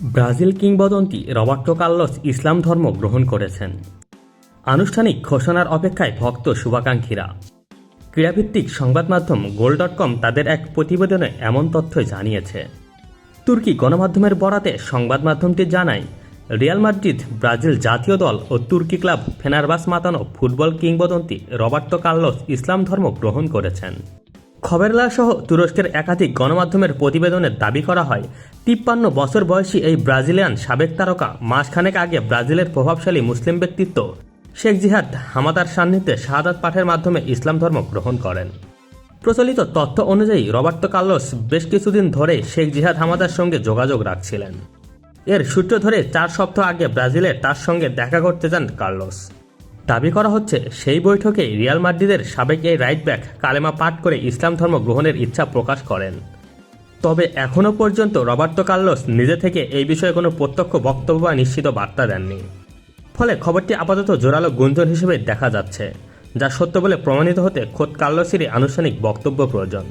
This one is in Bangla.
ব্রাজিল কিংবদন্তি রবার্টো কার্লোস ইসলাম ধর্ম গ্রহণ করেছেন। আনুষ্ঠানিক ঘোষণার অপেক্ষায় ভক্ত শুভাকাঙ্ক্ষীরা। ক্রীড়াভিত্তিক সংবাদ মাধ্যম গোল.কম তাদের এক প্রতিবেদনে এমন তথ্য জানিয়েছে। তুর্কি গণমাধ্যমের বরাতে সংবাদ মাধ্যমটি জানায়, রিয়াল মাদ্রিদ, ব্রাজিল জাতীয় দল ও তুর্কি ক্লাব ফেনারবাস মাতানো ফুটবল কিংবদন্তি রবার্টো কার্লোস ইসলাম ধর্ম গ্রহণ করেছেন। খবরলাসহ তুরস্কের একাধিক গণমাধ্যমের প্রতিবেদনে দাবি করা হয়, 53 বছর বয়সী এই ব্রাজিলিয়ান সাবেক তারকা মাসখানেক আগে ব্রাজিলের প্রভাবশালী মুসলিম ব্যক্তিত্ব শেখ জিহাদ হামাদার সান্নিধ্যে শাহাদাত পাঠের মাধ্যমে ইসলাম ধর্ম গ্রহণ করেন। প্রচলিত তথ্য অনুযায়ী রবার্টো কার্লোস বেশ কিছুদিন ধরে শেখ জিহাদ হামাদার সঙ্গে যোগাযোগ রাখছিলেন। এর সূত্র ধরে 4 সপ্তাহ আগে ব্রাজিলে তার সঙ্গে দেখা করতে যান কার্লোস। দাবি করা হচ্ছে, সেই বৈঠকে রিয়াল মাদ্রিদের সাবেক এই রাইট ব্যাক কালেমা পাঠ করে ইসলাম ধর্ম গ্রহণের ইচ্ছা প্রকাশ করেন। তবে এখনও পর্যন্ত রবার্টো কার্লোস নিজে থেকে এই বিষয়ে কোনো প্রত্যক্ষ বক্তব্য বা নিশ্চিত বার্তা দেননি। ফলে খবরটি আপাতত জোরালো গুঞ্জন হিসেবে দেখা যাচ্ছে, যা সত্য বলে প্রমাণিত হতে খোদ কার্লোসেরই আনুষ্ঠানিক বক্তব্য প্রয়োজন।